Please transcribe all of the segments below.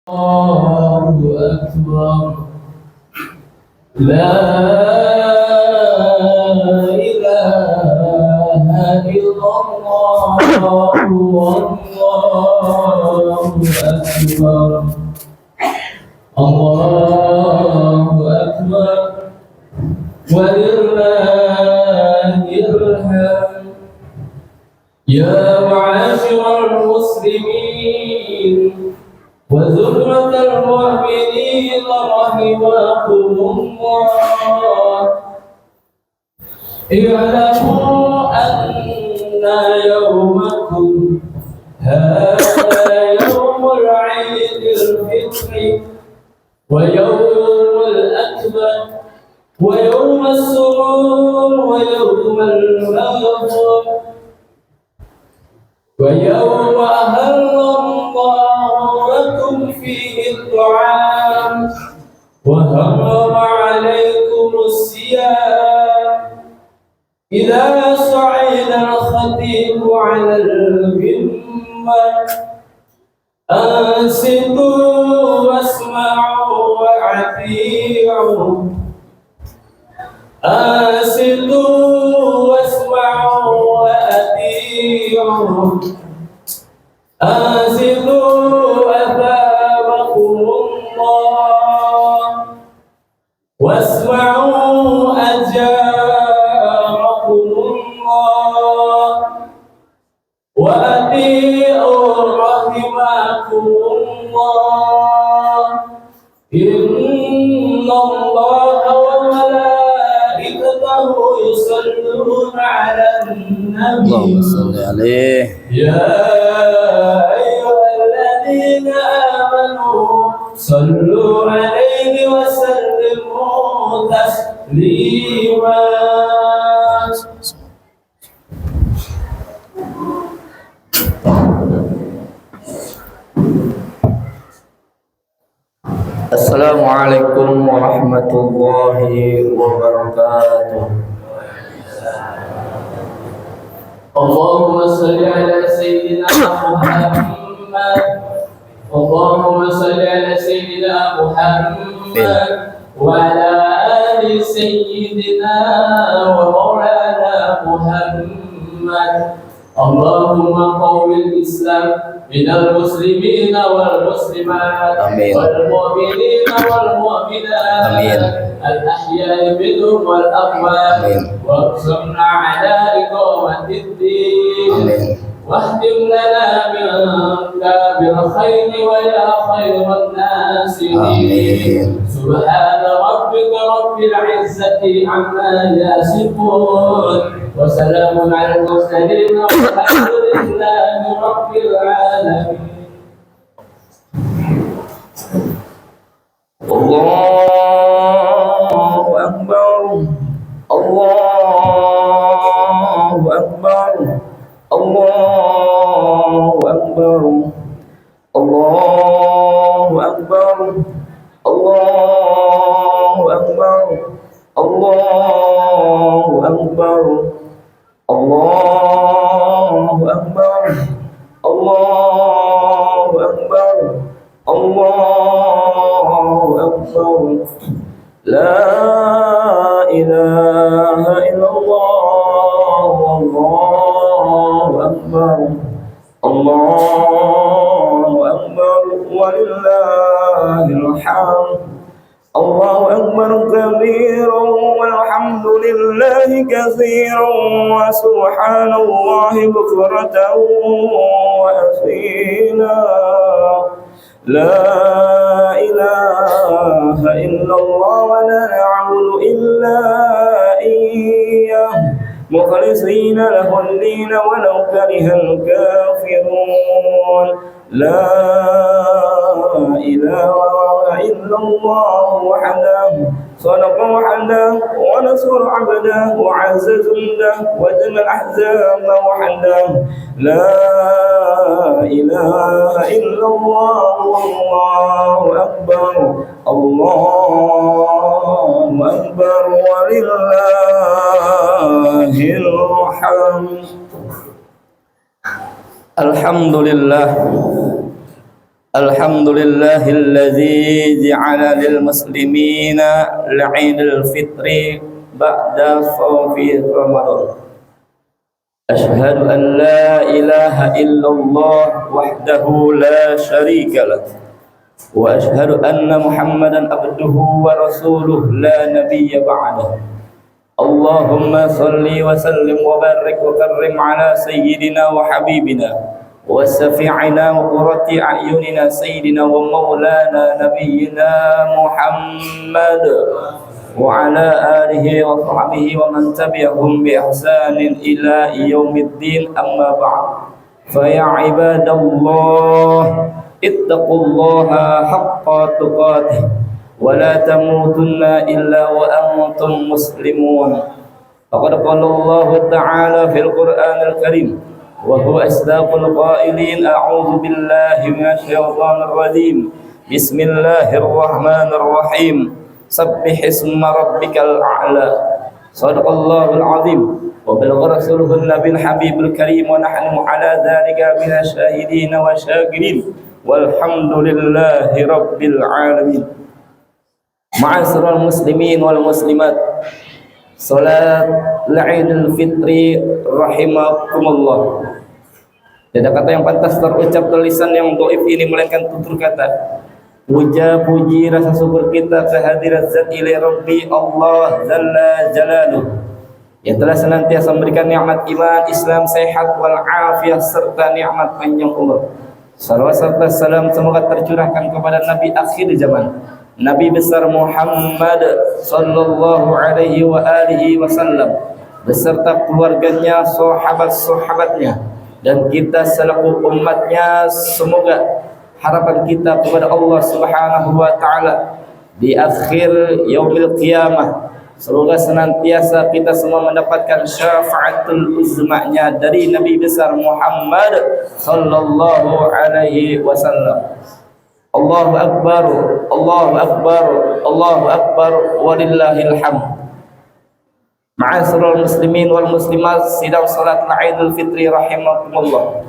الله أكبر. لا إله إلا الله والله أكبر. الله أكبر ولله الحمد. يا معاشر المسلمين وزمرة المؤمنين رحمكم الله، اعلموا أن يومكم هذا يوم العيد الفطر ويوم الأكبر ويوم السرور ويوم المغفر ويوم أهل الله لكم فيه الطعام وحرم عليكم الصيام. إذا صعد الخطيب على المنبر أنصتوا واسمعوا وأطيعوا. أنصتوا واسمعوا وأطيعوا. أنصتوا أثابكم الله واسمعوا أجاركم الله وأطيعوا رحمكم الله. إن الله وملائكته يصلون على النبي اللهم صل عليه. يا أيها الذين آمنوا صلوا عليه وسلموا تسليما. Assalamualaikum warahmatullahi wabarakatuh. اللهم صل على سيدنا محمد. اللهم صل على سيدنا محمد وعلى آل سيدنا ومولانا محمد. اللهم قوم الإسلام من المسلمين والمسلمات والمؤمنين والمؤمنات الأحياء منهم والأموات وارزقنا على إقامة الدين واهدم لنا منك بالخير ويا خير الناصرين. سبحان ربك رب العزة عما يصفون وسلام على المرسلين والحمد لله رب العالمين. الله أكبر. الله أكبر. الله أكبر. الله أكبر. الله أكبر. الله أكبر. الله أكبر. الله أكبر. الله أكبر. لا إله إلا الله والله أكبر. الله أكبر ولله الحمد. الله أكبر كبيرا والحمد لله كثيرا وسبحان الله بكرة وأصيلا. لا إله إلا الله ولا نعبد إلا إياه مخلصين له الدين ولو كره الكافرون. لا إله إلا الله وحده صدق وحده ونصر عبده وعز جنده وجمع الأحزاب وحده. لا إله إلا الله والله أكبر. الله أكبر ولله الحمد. Alhamdulillah Alhamdulillahilladzi ja'ala lil muslimina l'Idul Fitri ba'da shawmi Ramadan. Ashhadu an la ilaha illallah wahdahu la syarika lah. Wa ashhadu anna Muhammadan abduhu wa rasuluh la nabiyya ba'dah. Allahumma salli wa sallim wa barik wa karrim ala sayyidina wa habibina وسفيعنا وقرة أعيننا سيدنا ومولانا نبينا محمد وعلى آله وصحبه ومن تبعهم بإحسان إلى يوم الدين. أما بعد فيا عباد الله اتقوا الله حق تقاته ولا تموتن إلا وأنتم مسلمون. فقد قال الله تعالى في القرآن الكريم وهو أصدق القائلين أعوذ بالله من الشيطان الرجيم بسم الله الرحمن الرحيم سبح اسم ربك الأعلى. صدق الله العظيم وبلغ رسوله النبي الحبيب الكريم ونحن على ذلك من الشاهدين والشاكرين والحمد لله رب العالمين. معاشر المسلمين والمسلمات Salat Idul Fitri rahimakumullah. Tidak kata yang pantas terucap dari lisan yang dhaif ini melainkan tutur kata puja puji rasa syukur kita kehadirat Zat ilahi Rabbi Allah Jalla Jalaluh yang telah senantiasa memberikan nikmat iman, Islam, sehat wal afiyah serta nikmat panjang umur. Salawat serta salam semoga tercurahkan kepada Nabi akhir zaman, Nabi besar Muhammad sallallahu alaihi wa alihi wasallam beserta keluarganya, sahabat-sahabatnya dan kita selaku umatnya. Semoga harapan kita kepada Allah Subhanahu wa taala di akhir yaumil qiyamah, semoga senantiasa kita semua mendapatkan syafaatul uzma'nya dari Nabi besar Muhammad sallallahu alaihi wasallam. Allahu Akbar, Allahu Akbar, Allahu Akbar, walillahil hamd. Ma'asyiral muslimin wal muslimat, sidang salat Idul Fitri rahimakumullah.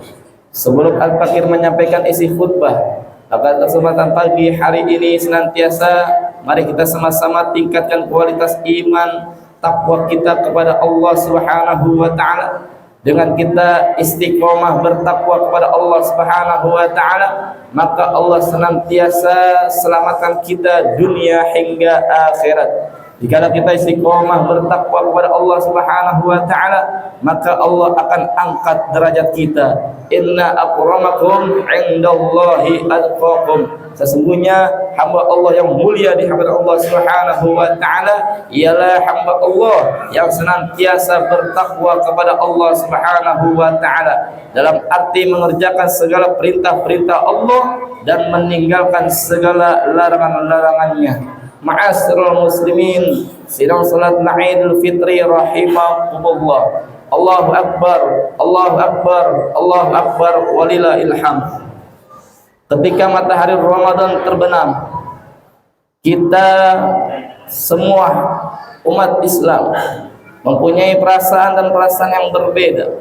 Sebelum Al-Fakir menyampaikan isi khutbah, pada kesempatan pagi hari ini senantiasa mari kita sama-sama tingkatkan kualitas iman takwa kita kepada Allah Subhanahu wa taala. Dengan kita istiqomah bertakwa kepada Allah Subhanahu wa taala, maka Allah senantiasa selamatkan kita dunia hingga akhirat. Jika kita istiqomah bertakwa kepada Allah Subhanahu wa taala, maka Allah akan angkat derajat kita. Inna akramakum indallahi atqakum. Sesungguhnya hamba Allah yang mulia di hadapan Allah Subhanahu wa taala ialah hamba Allah yang senantiasa bertakwa kepada Allah Subhanahu wa taala, dalam arti mengerjakan segala perintah-perintah Allah dan meninggalkan segala larangan-larangannya. Ma'asyiral muslimin, sidang salat Idul Fitri rahimakumullah. Allahu Akbar, Allahu Akbar, Allahu Akbar, walillahil hamd. Ketika matahari Ramadan terbenam, kita semua umat Islam mempunyai perasaan dan perasaan yang berbeda.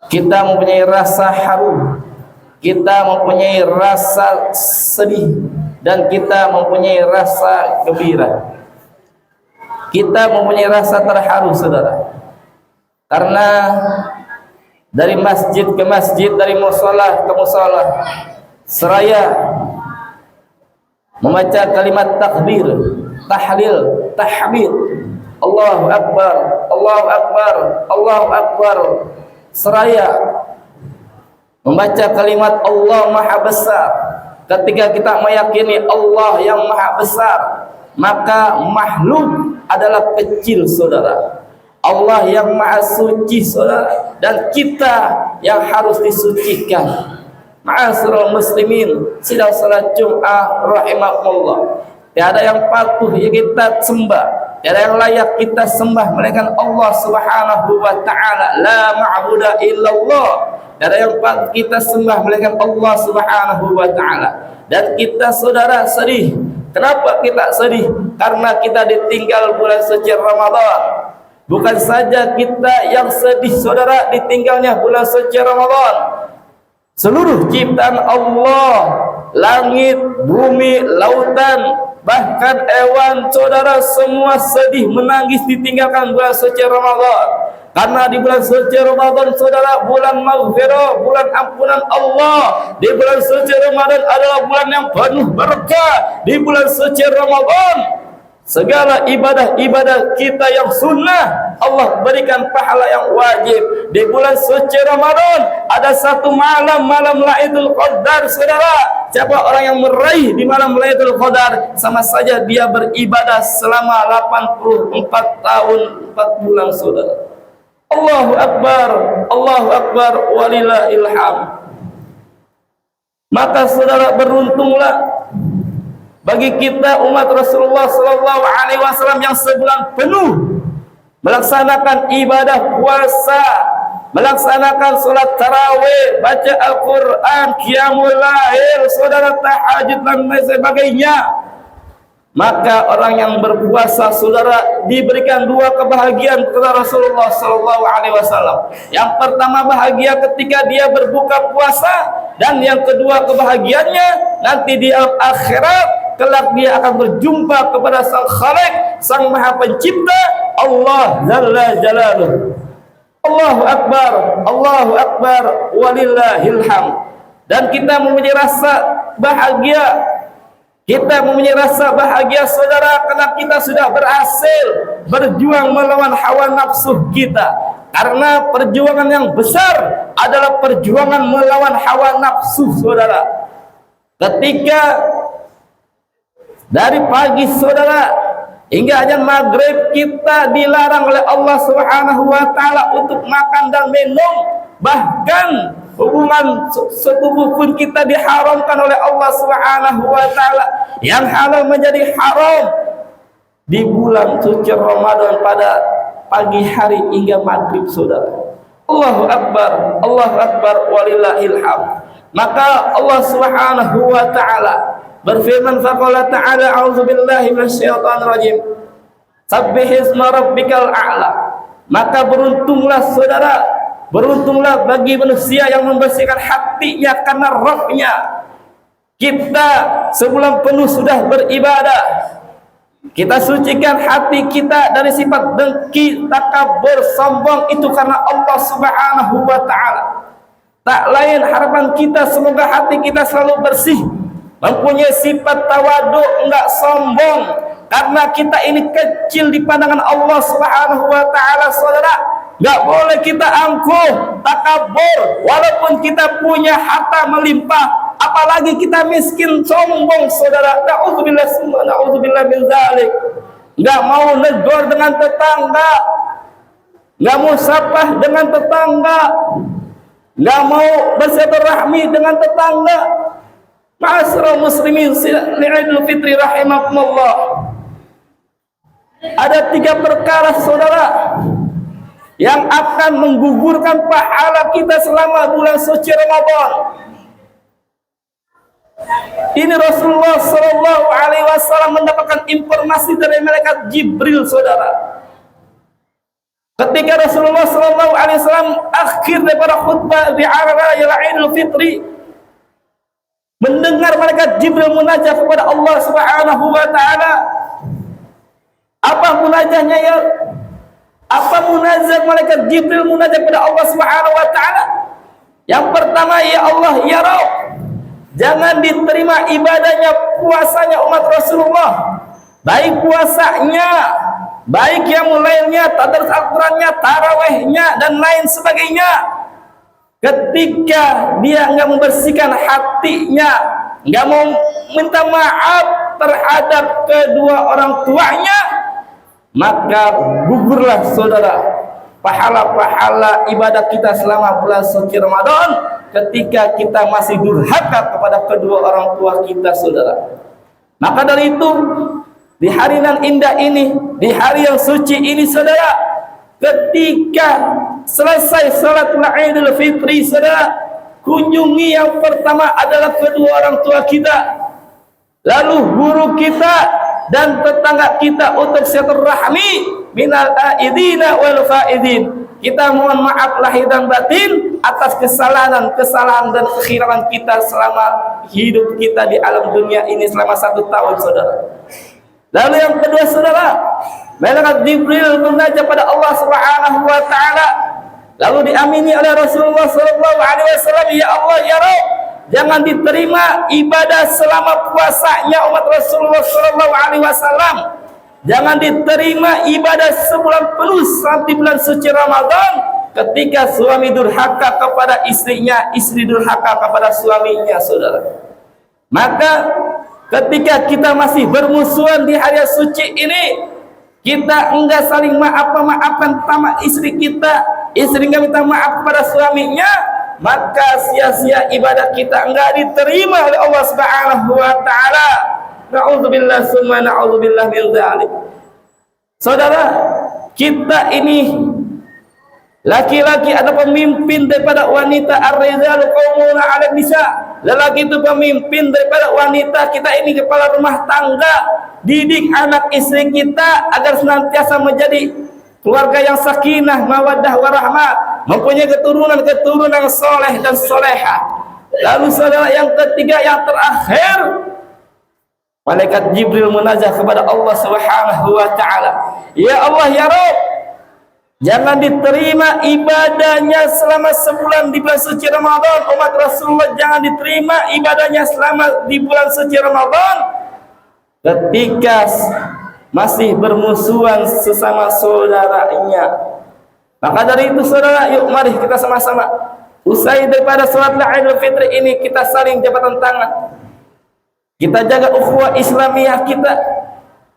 Kita mempunyai rasa haru, kita mempunyai rasa sedih, dan kita mempunyai rasa gembira. Kita mempunyai rasa terharu, saudara, karena dari masjid ke masjid, dari musola ke musola, seraya membaca kalimat takbir, tahlil, tahmid, Allahu Akbar, Allahu Akbar, Allahu Akbar, seraya membaca kalimat Allah Maha Besar. Ketika kita meyakini Allah yang Maha Besar, maka makhluk adalah kecil, saudara. Allah yang Maha Suci, saudara, dan kita yang harus disucikan. Ma'asyiral muslimin, sidang salat Jumat rahimakumullah. Tiada yang patuh yang kita sembah, tiada yang layak kita sembah melainkan Allah Subhanahu wa taala. La ma'budu illallah. Tiada yang patut kita sembah melainkan Allah Subhanahu wa taala. Dan kita, saudara, sedih. Kenapa kita sedih? Karena kita ditinggal bulan suci Ramadan. Bukan saja kita yang sedih, saudara, ditinggalnya bulan suci Ramadan. seluruh ciptaan Allah, langit, bumi, lautan, bahkan hewan, saudara, semua sedih menangis ditinggalkan bulan suci Ramadan. Karena di bulan suci Ramadan, saudara, bulan maghfirah, bulan ampunan Allah. Di bulan suci Ramadan adalah bulan yang penuh berkah. Di bulan suci Ramadan segala ibadah-ibadah kita yang sunnah Allah berikan pahala yang wajib. Di bulan suci Ramadan ada satu malam Lailatul Qadar, saudara. Siapa orang yang meraih di malam Lailatul Qadar, sama saja dia beribadah selama 84 tahun 4 bulan, saudara. Allahu Akbar, walillahil hamd. Maka saudara, beruntunglah bagi kita umat Rasulullah sallallahu alaihi wasallam yang sebulan penuh melaksanakan ibadah puasa, melaksanakan salat tarawih, baca Al-Qur'an, qiyamul lail, saudara, tahajud dan lain sebagainya. Maka orang yang berpuasa, saudara, diberikan 2 kebahagiaan kata Rasulullah sallallahu alaihi wasallam. Yang pertama bahagia ketika dia berbuka puasa, dan yang kedua kebahagiaannya nanti di akhirat kelak dia akan berjumpa kepada Sang Khaliq, Sang Maha Pencipta, Allah Jalla Jalaluh. Allahu Akbar, walillahil hamd. Dan kita mempunyai rasa bahagia. Kita mempunyai rasa bahagia, saudara, karena kita sudah berhasil berjuang melawan hawa nafsu kita. Karena perjuangan yang besar adalah perjuangan melawan hawa nafsu, saudara. Ketika dari pagi, saudara, hingga azan maghrib kita dilarang oleh Allah Subhanahu wa taala untuk makan dan minum, bahkan hubungan setubuh pun kita diharamkan oleh Allah Subhanahu wa taala. Yang halal menjadi haram di bulan suci Ramadan pada pagi hari hingga maghrib, saudara. Allahu Akbar, walillahil hamd. Maka Allah Subhanahu wa taala berfirman, faqala ta'ala, a'udzubillahi minasyaitonir rajim, sabbihisma rabbikal a'la. Maka beruntunglah, saudara, beruntunglah bagi manusia yang membersihkan hatinya karena rohnya. Kita sebulan penuh sudah beribadah, kita sucikan hati kita dari sifat dengki, takabur, sombong, itu karena Allah Subhanahu wa ta'ala. Tak lain harapan kita semoga hati kita selalu bersih, mempunyai sifat tawadu, enggak sombong, karena kita ini kecil di pandangan Allah Subhanahu wa taala, saudara. Enggak boleh kita angkuh, takabur, walaupun kita punya harta melimpah, apalagi kita miskin, sombong, saudara. Na'udzubillah min dzalik. Enggak mau negor dengan tetangga, enggak mau sapah dengan tetangga, enggak mau bersilaturahmi dengan tetangga. Ma'asyiral muslimin li'idul fitri rahimakumullah. Ada 3 perkara, saudara, yang akan menggugurkan pahala kita selama bulan suci Ramadan. Ini Rasulullah sallallahu alaihi wasallam mendapatkan informasi dari malaikat Jibril, saudara. Ketika Rasulullah sallallahu alaihi wasallam akhir daripada khutbah di hari raya Idul Fitri, mendengar malaikat Jibril munajat kepada Allah Subhanahu wa taala. Apa munajatnya, ya? Apa munajat malaikat Jibril munajat kepada Allah Subhanahu wa taala? Yang pertama, ya Allah, ya Rabb, jangan diterima ibadahnya, puasanya umat Rasulullah, baik puasanya, baik yang lainnya, tadarus Al-Qur'annya, tarawihnya dan lain sebagainya. Ketika dia enggak membersihkan hatinya, enggak mau minta maaf terhadap kedua orang tuanya, maka gugurlah, saudara, pahala-pahala ibadah kita selama bulan suci Ramadan ketika kita masih durhaka kepada kedua orang tua kita, saudara. Maka dari itu, di hari yang indah ini, di hari yang suci ini, saudara, ketika selesai salat Idul Fitri, saudara, kunjungi yang pertama adalah kedua orang tua kita, lalu guru kita dan tetangga kita untuk silaturahmi minal aidina wal faidin. Kita mohon maaf lahir dan batin atas kesalahan dan kekhilafan kita selama hidup kita di alam dunia ini selama 1 tahun, saudara. Lalu yang kedua, saudara, malaikat Jibril munajat pada Allah Subhanahu wa taala. Lalu diamini oleh Rasulullah sallallahu alaihi wasallam, ya Allah ya Rabb, jangan diterima ibadah selama puasanya umat Rasulullah sallallahu alaihi wasallam. Jangan diterima ibadah sebulan penuh sampai bulan suci Ramadan ketika suami durhaka kepada istrinya, istri durhaka kepada suaminya, saudara. Maka ketika kita masih bermusuhan di hari suci ini, kita enggak saling maafkan sama istri kita, istri enggak minta maaf kepada suaminya, maka sia-sia ibadah kita enggak diterima oleh Allah Subhanahu wa taala. Na'udzubillah summa na'udzubillah min dzalik. Saudara, kita ini laki-laki ada pemimpin daripada wanita, ar-rijalu qawwamuna 'alan nisa. Lelaki itu pemimpin daripada wanita, kita ini kepala rumah tangga. Didik anak istri kita agar senantiasa menjadi keluarga yang sakinah, mawaddah, warahmah, mempunyai keturunan yang soleh dan soleha. Lalu saudara, yang ketiga, yang terakhir, malaikat Jibril munajat kepada Allah Subhanahu wa taala. Ya Allah ya Rabb, jangan diterima ibadahnya selama sebulan di bulan suci Ramadan. Umat Rasulullah jangan diterima ibadahnya selama di bulan suci Ramadan ketika masih bermusuhan sesama saudaranya. Maka dari itu, saudara, yuk mari kita sama-sama usai daripada salat Idul Fitri ini kita saling jabatan tangan. Kita jaga ukhuwah Islamiyah kita.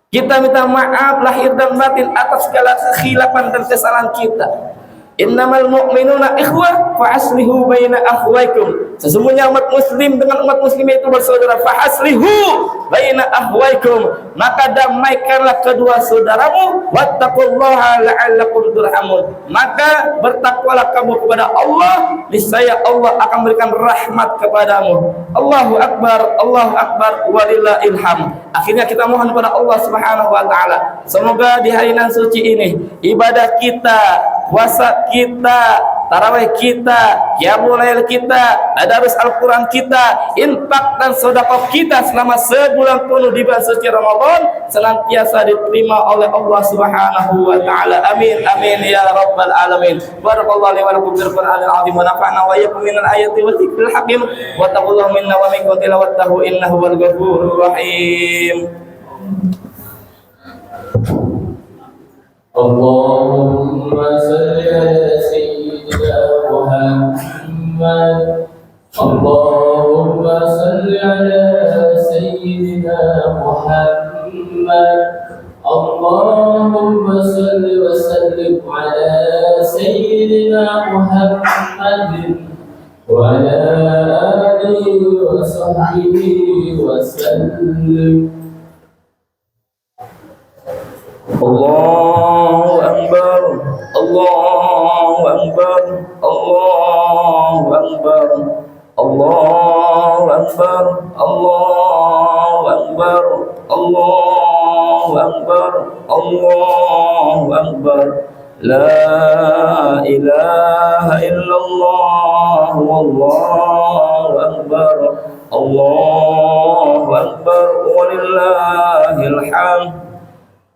Kita minta maaf lahir dan batin atas segala kekhilafan dan kesalahan kita. Innamal mu'minuna ikhwah fa aslihu baina akhwaikum. Sesungguhnya umat muslim dengan umat muslim itu bersaudara. Fa aslihu baina akhwaikum. Maka damaikanlah kedua saudaramu. Wattaqullaha la'allakum turhamun. Maka bertakwalah kamu kepada Allah, niscaya Allah akan memberikan rahmat kepadamu. Allahu akbar walillahil hamd. Akhirnya kita mohon kepada Allah Subhanahu wa taala, semoga di hari nan suci ini ibadah kita, puasa kita, tarawih kita, qiyamul lail kita, tadarus Al-Qur'an kita, infak dan sedekah kita selama sebulan penuh di bulan suci Ramadan senantiasa diterima oleh Allah Subhanahu wa taala. Amin amin ya rabbal alamin. Barakallahu li wa lakum bil Qur'anil azim wa nafa'na wa iyyakum minal ayati wa dzikril hakim wa taqullahu minna wa minkum tilawatahu innahu wal ghafurur rahim. Allahumma salli ala sayyidina Muhammad. Allahumma salli ala sayyidina Muhammad. Allahumma salli wa sallim ala sayyidina Muhammadin wa ala alihi wa sahbihi wa sallim. Allahu akbar, Allahu akbar, Allahu akbar, Allahu akbar, Allahu akbar, Allahu akbar, Allahu akbar. La ilaha illallah, wallahu akbar, Allahu akbar, walillahil hamd.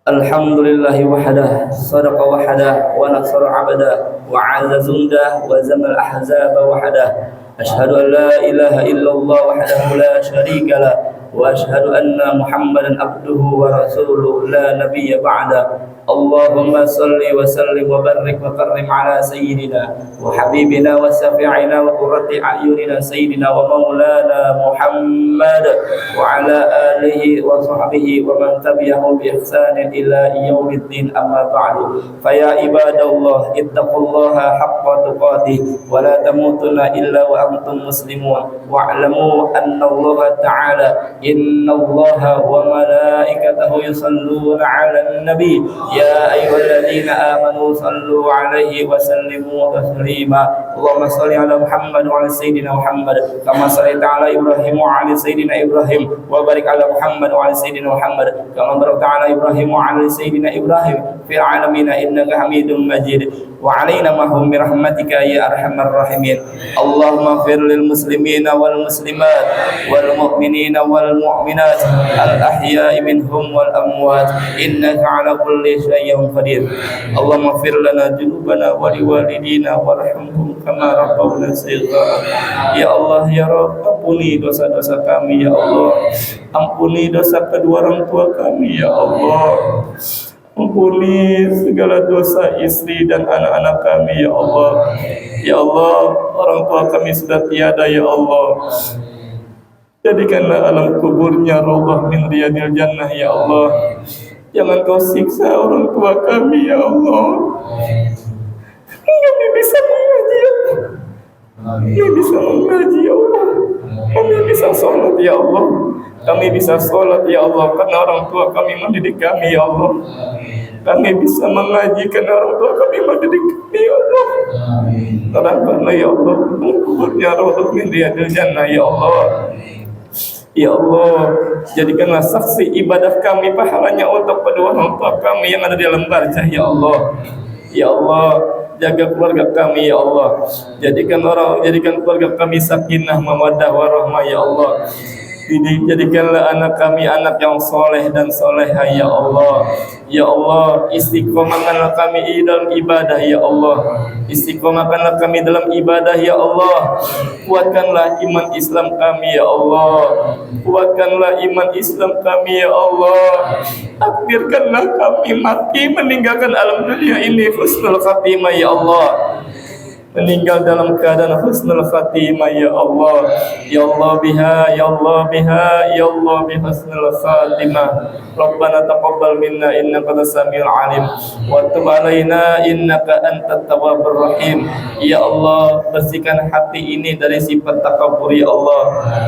Alhamdulillahi wahdah, sadaqa wahdah, wa nasara abdah, wa azza zundah, wa zamal ahzaba wahdah. Ashhadu an la ilaha illallah wahdahu la syarika lah, wa ashhadu anna Muhammadan abduhu wa rasuluhu la nabiyya ba'da. Allahumma salli wa sallim wa barik wa karrim ala sayyidina wa habibina wa syafi'ina wa qurrati a'yunina sayyidina wa maulana Muhammad wa ala alihi wa sahbihi wa man tabi'ahum bi ihsanin ila yaumiddin, amma ba'du. Fa ya ibadallah ittaqullaha haqqa tuqatih wa la tamutunna illa wa antum muslimun wa'lamu anna Allah ta'ala innallaha wa malaikatahu yusalluna 'alan nabi ya ayyuhalladzina amanu sallu 'alaihi wa sallimu taslima. Allahumma shalli 'ala Muhammad wa 'ala sayyidina Muhammad kama shallaita 'ala Ibrahim wa 'ala sayyidina Ibrahim Ibrahim wa barik ala Muhammad wa ala sayyidina Muhammad kama barakta ala Ibrahim wa ala sayyidina Ibrahim fil alamin innaka Hamidum Majid wa alaina mahum bi rahmatika ya arhamar rahimin. Allahumma ighfir lil muslimina wal muslimat wal mu'minina wal mu'minat al ahya'i minhum wal amwat innaka ala kulli syai'in qadir. Allahumma ighfir lana dhunubana wa liwalidina warhamhum kama rabbawna shighara. Ya Allah ya Rabb, ampuni dosa-dosa kami ya Allah. Ampuni dosa kedua orang tua kami ya Allah. Ampuni segala dosa istri dan anak-anak kami ya Allah. Ya Allah, orang tua kami sudah tiada ya Allah. Jadikanlah alam kuburnya raudhah min riyadil jannah ya Allah. Jangan kau siksa orang tua kami ya Allah. Kami bisa mengaji ya Allah. Kami bisa mengaji ya Allah. Kami bisa sholat ya Allah. Kami bisa sholat ya Allah karena orang tua kami mendidik kami ya Allah. Kami bisa mengaji karena orang tua kami mendidik kami ya Allah. Terangkanlah ya Allah kuburnya raudhah min riyadil jannah ya Allah. Ya Allah, jadikanlah saksi ibadah kami pahalanya untuk kedua orang tua kami yang ada di dalam barzah ya Allah. Ya Allah, jaga keluarga kami ya Allah. Jadikan keluarga kami sakinah, mawaddah, warahmah ya Allah. Jadikanlah anak kami anak yang soleh dan soleha ya Allah. Ya Allah, istiqomahkanlah kami dalam ibadah ya Allah. Istiqomahkanlah kami dalam ibadah ya Allah. Kuatkanlah iman Islam kami ya Allah. Kuatkanlah iman Islam kami ya Allah. Takdirkanlah kami mati meninggalkan alam dunia ini husnul khatimah ya Allah. Meninggal dalam keadaan husnul khatimah ya Allah. Ya Allah biha, ya Allah biha, ya Allah bi husnul khatimah. Rabbana taqabbal minna innaka as-sami'ul alim wa tub alaina innaka antat tawwabur rahim. Ya Allah, bersihkan hati ini dari sifat takabur ya Allah.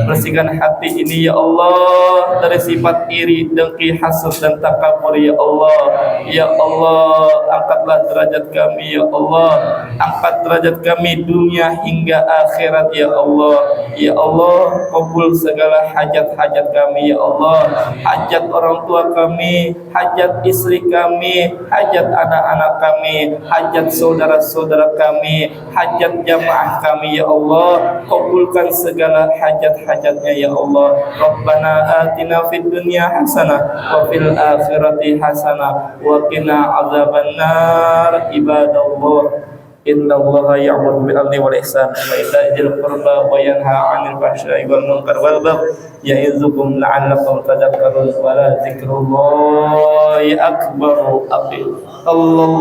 Bersihkan hati ini ya Allah dari sifat iri, dengki, hasad dan takabur ya Allah. Ya Allah, angkatlah derajat kami ya Allah. Angkat derajat kami dunia hingga akhirat ya Allah. Ya Allah, kabul segala hajat-hajat kami ya Allah. Hajat orang tua kami, hajat istri kami, hajat anak-anak kami, hajat saudara-saudara kami, hajat jamaah kami ya Allah. Kabulkan segala hajat-hajatnya ya Allah. Rabbana atina fid dunya hasanah wa fil akhirati hasanah wa qina adzabannar. Ibadallah, Inna Allaha ya'muru bil 'adli wal ihsan wa ita'i dzil qurba wa yanha 'anil fahsya'i wal munkar wal baghi ya'izukum la'allakum tadhakkarun wa la dzikrullahi akbar. Allah